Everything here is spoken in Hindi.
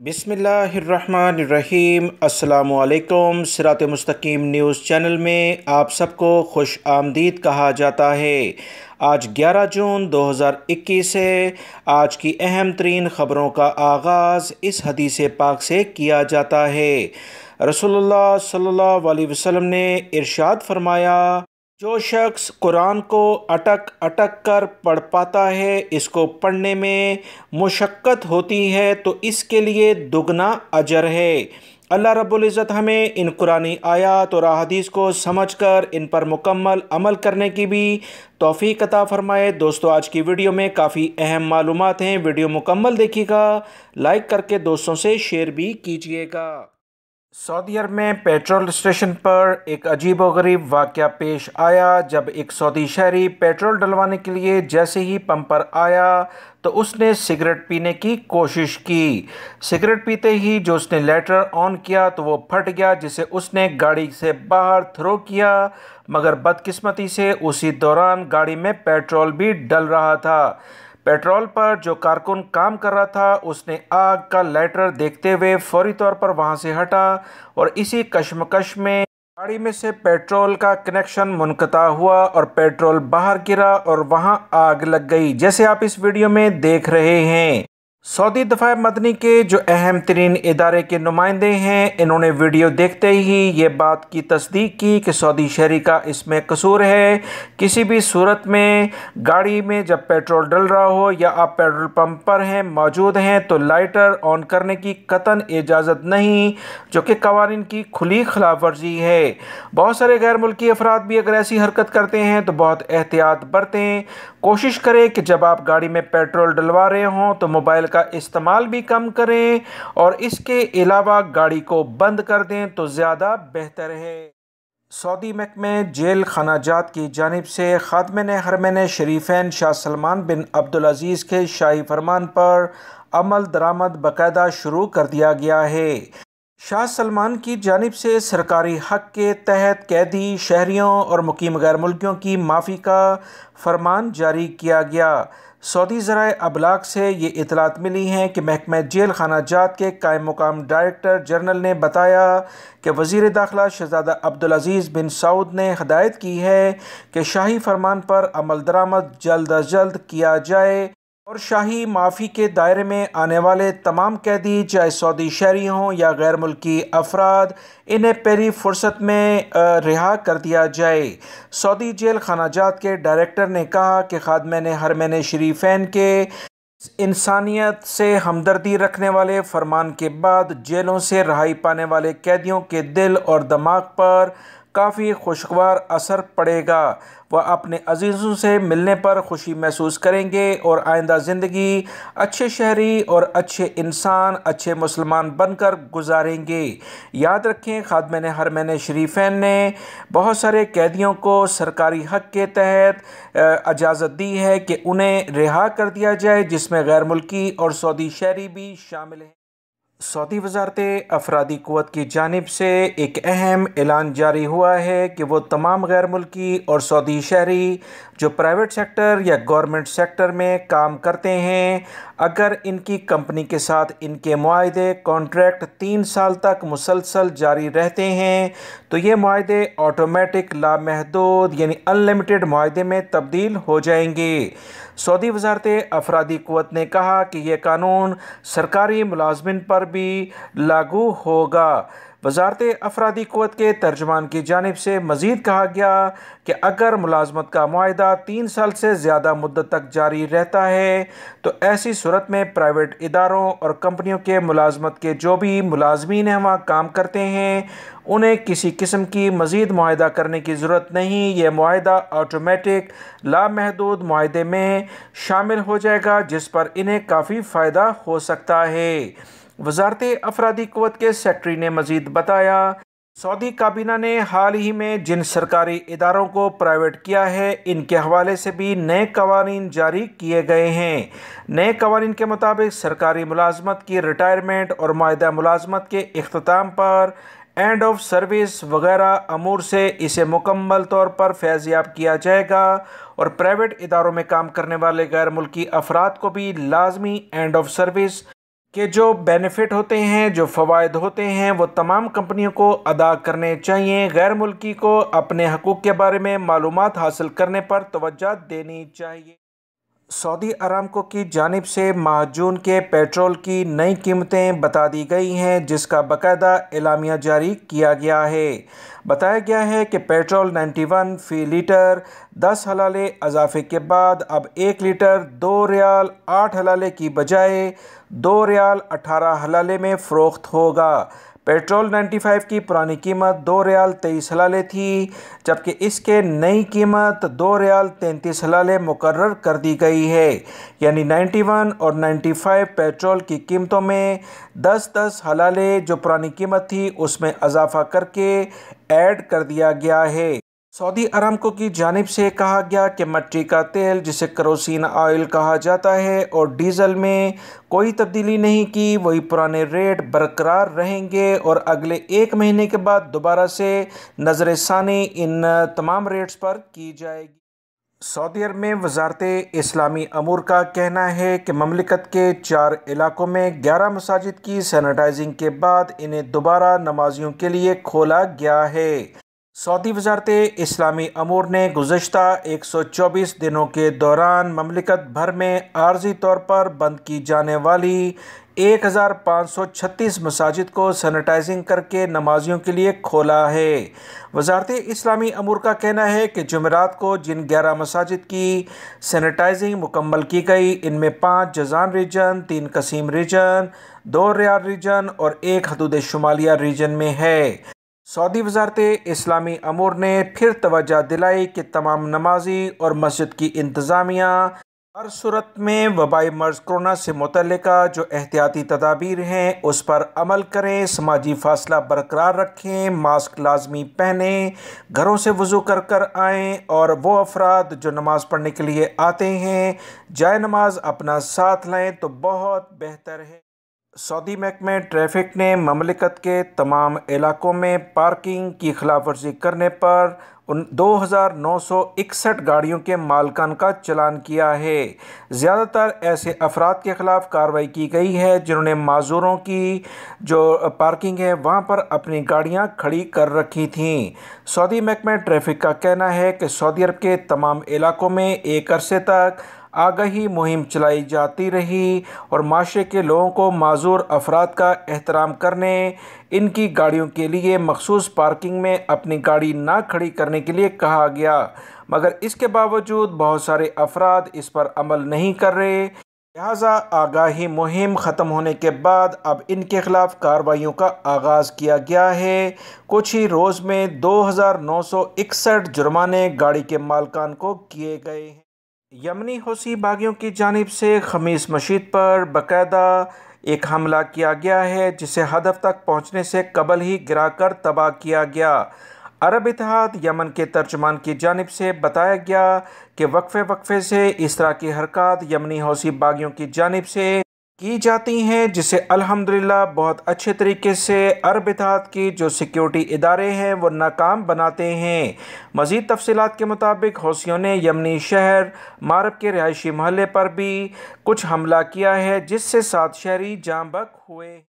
बिस्मिल्लाहिर्रहमानिर्रहीम। अस्सलामुअलैकुम। सिरात मुस्तकीम न्यूज़ चैनल में आप सबको खुश आमदीद कहा जाता है। आज 11 जून 2021 है। आज की अहम तरीन ख़बरों का आगाज़ इस हदीस पाक से किया जाता है। रसूलुल्लाह सल्लल्लाहु अलैहि वसल्लम ने इरशाद फरमाया, जो शख्स कुरान को अटक अटक कर पढ़ पाता है, इसको पढ़ने में मुशक्क़त होती है तो इसके लिए दुगना अजर है। अल्लाह रब्बुल इज़्ज़त हमें इन कुरानी आयात और अहादीस को समझकर इन पर मुकम्मल अमल करने की भी तौफ़ीक़ अता फ़रमाए। दोस्तों, आज की वीडियो में काफ़ी अहम मालूमात हैं। वीडियो मुकम्मल देखिएगा, लाइक करके दोस्तों से शेयर भी कीजिएगा। सऊदी अरब में पेट्रोल स्टेशन पर एक अजीब व गरीब वाक़या पेश आया। जब एक सऊदी शहरी पेट्रोल डलवाने के लिए जैसे ही पंप पर आया तो उसने सिगरेट पीने की कोशिश की। सिगरेट पीते ही जो उसने लाइटर ऑन किया तो वो फट गया, जिसे उसने गाड़ी से बाहर थ्रो किया। मगर बदकिस्मती से उसी दौरान गाड़ी में पेट्रोल भी डल रहा था। पेट्रोल पर जो कारकुन काम कर रहा था उसने आग का लाइटर देखते हुए फौरी तौर पर वहां से हटा और इसी कश्मकश में गाड़ी में से पेट्रोल का कनेक्शन मुनक़ता हुआ और पेट्रोल बाहर गिरा और वहां आग लग गई, जैसे आप इस वीडियो में देख रहे हैं। सऊदी दफ़ा मदनी के जो अहम तरीन इदारे के नुमाइंदे हैं, इन्होंने वीडियो देखते ही ये बात की तस्दीक की कि सऊदी शहरी का इसमें कसूर है। किसी भी सूरत में गाड़ी में जब पेट्रोल डल रहा हो या आप पेट्रोल पंप पर हैं मौजूद हैं तो लाइटर ऑन करने की कतन इजाज़त नहीं, जो कि कवानीन की खुली खिलाफ वर्जी है। बहुत सारे गैर मुल्की अफराद भी अगर ऐसी हरकत करते हैं तो बहुत एहतियात बरतें। कोशिश करें कि जब आप गाड़ी में पेट्रोल डलवा रहे हों तो मोबाइल का इस्तेमाल भी कम करें और इसके अलावा गाड़ी को बंद कर दें तो ज़्यादा बेहतर है। सऊदी महकमे जेल खानाजात की जानिब से खादिम हरमैन शरीफैन शाह सलमान बिन अब्दुल अज़ीज़ के शाही फरमान पर अमल दरामद बाकायदा शुरू कर दिया गया है। शाह सलमान की जानिब से सरकारी हक़ के तहत कैदी, शहरियों और मुकीम गैर मुल्कियों की माफ़ी का फरमान जारी किया गया। सऊदी ज़राए अबलाग से ये इतलात मिली हैं कि महकमा जेल खानाजात के कायम मुकाम डायरेक्टर जनरल ने बताया कि वज़ीर दाखिला शहज़ादा अब्दुल अज़ीज़ बिन सऊद ने हदायत की है कि शाही फरमान पर अमल दरामद जल्द अज जल्द किया जाए और शाही माफ़ी के दायरे में आने वाले तमाम कैदी, चाहे सऊदी शहरी हों या गैर मुल्की अफराद, इन्हें पहली फ़ुर्सत में रिहा कर दिया जाए। सऊदी जेल खानाजात के डायरेक्टर ने कहा कि खादिम हरमैन शरीफैन के इंसानियत से हमदर्दी रखने वाले फरमान के बाद जेलों से रहाई पाने वाले कैदियों के दिल और दिमाग पर काफ़ी खुशगवार असर पड़ेगा। वह अपने अजीज़ों से मिलने पर खुशी महसूस करेंगे और आइंदा ज़िंदगी अच्छे शहरी और अच्छे इंसान, अच्छे मुसलमान बनकर गुजारेंगे। याद रखें, खादिम हरमैन शरीफैन ने बहुत सारे कैदियों को सरकारी हक़ के तहत इजाज़त दी है कि उन्हें रिहा कर दिया जाए, जिसमें गैर मुल्की और सऊदी शहरी भी शामिल हैं। सऊदी वज़ारत अफरादी क़ुव्वत की जानिब से एक अहम ऐलान जारी हुआ है कि वो तमाम गैर मुल्की और सऊदी शहरी जो प्राइवेट सेक्टर या गवर्नमेंट सेक्टर में काम करते हैं, अगर इनकी कंपनी के साथ इनके मुआहदे कॉन्ट्रैक्ट 3 साल तक मुसलसल जारी रहते हैं तो ये मुआहदे ऑटोमेटिक लामहदूद यानी अनलिमिटेड मुआहदे में तब्दील हो जाएंगे। सऊदी वज़ारत अफरादी क़ुव्वत ने कहा कि यह कानून सरकारी मुलाजमिन पर भी लागू होगा। वज़ारत अफरादी क़ुव्वत के तर्जुमान की जानिब से मज़ीद कहा गया कि अगर मुलाजमत का मुआहदा 3 साल से ज़्यादा मुद्दत तक जारी रहता है तो ऐसी सूरत में प्राइवेट इदारों और कंपनियों के मुलाजमत के जो भी मुलाजमीन हैं वहाँ काम करते हैं, उन्हें किसी किस्म की मज़ीद मुआहदा करने की ज़रूरत नहीं। यह मुआहदा ऑटोमेटिक लामहदूद मुआहदे में शामिल हो जाएगा, जिस पर इन्हें काफ़ी फ़ायदा हो सकता है। वज़ारत अफरादी क़ुव्वत के सेक्रेटरी ने मज़ीद बताया, सऊदी काबीना ने हाल ही में जिन सरकारी इदारों को प्राइवेट किया है, इनके हवाले से भी नए कवानीन जारी किए गए हैं। नए कवानीन के मुताबिक सरकारी मुलाजमत की रिटायरमेंट और मुआहदा मुलाजमत के इख्तिताम पर एंड ऑफ सर्विस वगैरह अमूर से इसे मुकम्मल तौर पर फैज़याब किया जाएगा और प्राइवेट इदारों में काम करने वाले गैर मुल्की अफराद को भी लाजमी एंड ऑफ सर्विस कि जो बेनिफिट होते हैं, जो फ़वाइद होते हैं, वो तमाम कंपनियों को अदा करने चाहिए। गैर मुल्की को अपने हकूक़ के बारे में मालूमात हासिल करने पर तवज्जो देनी चाहिए। सऊदी अरामको की जानिब से माह जून के पेट्रोल की नई कीमतें बता दी गई हैं, जिसका बाकायदा एलामिया जारी किया गया है। बताया गया है कि पेट्रोल 91 फ़ी लीटर 10 हलाले इजाफे के बाद अब 1 लीटर 2 रियाल 8 हलाले की बजाय 2 रियाल 18 हलाले में फ़रोख्त होगा। पेट्रोल 95 की पुरानी कीमत 2 रियाल 23 हलाले थी, जबकि इसके नई कीमत 2 रियाल 33 हलाले मुकर्रर कर दी गई है। यानी 91 और 95 पेट्रोल की कीमतों में 10-10 हलाले जो पुरानी कीमत थी उसमें इजाफा करके ऐड कर दिया गया है। सऊदी अरामको की जानिब से कहा गया कि मट्टी का तेल, जिसे केरोसिन ऑयल कहा जाता है, और डीजल में कोई तब्दीली नहीं की, वही पुराने रेट बरकरार रहेंगे और अगले 1 महीने के बाद दोबारा से नज़रसानी इन तमाम रेट्स पर की जाएगी। सऊदी अरब में वज़ारत इस्लामी अमूर का कहना है कि ममलिकत के 4 इलाकों में 11 मसाजिद की सैनिटाइजिंग के बाद इन्हें दोबारा नमाजियों के लिए खोला गया है। सऊदी वज़ारत इस्लामी अमूर ने गुज़श्ता 124 दिनों के दौरान ममलिकत भर में आर्जी तौर पर बंद की जाने वाली 1536 मसाजिद को सैनिटाइजिंग करके नमाजियों के लिए खोला है। वज़ारत इस्लामी अमूर का कहना है कि जुमेरात को जिन 11 मसाजिद की सैनिटाइजिंग मुकम्मल की गई, इनमें 5 Jazan region, 3 Qassim region, 2 Riyadh region और 1 हदूद शुमालिया रीजन में है। सऊदी वज़ारत इस्लामी अमूर ने फिर तवज्जो दिलाई कि तमाम नमाजी और मस्जिद की इंतज़ामिया हर सूरत में वबाई मर्ज़ कोरोना से मुतल्लिका जो एहतियाती तदाबीर हैं उस पर अमल करें, समाजी फासला बरकरार रखें, मास्क लाजमी पहनें, घरों से वज़ू कर कर आएँ और वो अफराद जो नमाज़ पढ़ने के लिए आते हैं जाए नमाज अपना साथ लाएँ तो बहुत बेहतर है। सऊदी महकमे ट्रैफिक ने ममलिकत के तमाम इलाकों में पार्किंग की खिलाफ वर्जी करने पर 2961 गाड़ियों के मालकान का चालान किया है। ज़्यादातर ऐसे अफराद के ख़िलाफ़ कार्रवाई की गई है जिन्होंने माजूरों की जो पार्किंग है वहाँ पर अपनी गाड़ियाँ खड़ी कर रखी थीं। सऊदी महकमे ट्रैफिक का कहना है कि सऊदी अरब के तमाम इलाकों में एक अरसे तक आगाही मुहिम चलाई जाती रही और माशरे के लोगों को माजूर अफराद का एहतराम करने, इनकी गाड़ियों के लिए मखसूस पार्किंग में अपनी गाड़ी ना खड़ी करने के लिए कहा गया, मगर इसके बावजूद बहुत सारे अफराद इस पर अमल नहीं कर रहे। लिहाजा आगाही मुहिम ख़त्म होने के बाद अब इनके ख़िलाफ़ कार्रवाइयों का आगाज़ किया गया है। कुछ ही रोज़ में 2961 जुर्माने गाड़ी के मालकान को किए गए हैं। यमनी हौसी बागियों की जानिब से खमीस मस्जिद पर बाकायदा एक हमला किया गया है, जिसे हदफ तक पहुंचने से कबल ही गिराकर तबाह किया गया। अरब इत्तेहाद यमन के तर्जुमान की जानिब से बताया गया कि वक्फे से इस तरह की हरकत यमनी हौसी बागियों की जानिब से की जाती हैं, जिसे अल्हम्दुलिल्लाह बहुत अच्छे तरीके से अरब इत्तेहाद की जो सिक्योरिटी इदारे हैं वो नाकाम बनाते हैं। मज़ीद तफसीलात के मुताबिक हौसियों ने यमनी शहर मारब के रिहायशी महल्ले पर भी कुछ हमला किया है, जिससे 7 शहरी जाँ बहक हुए।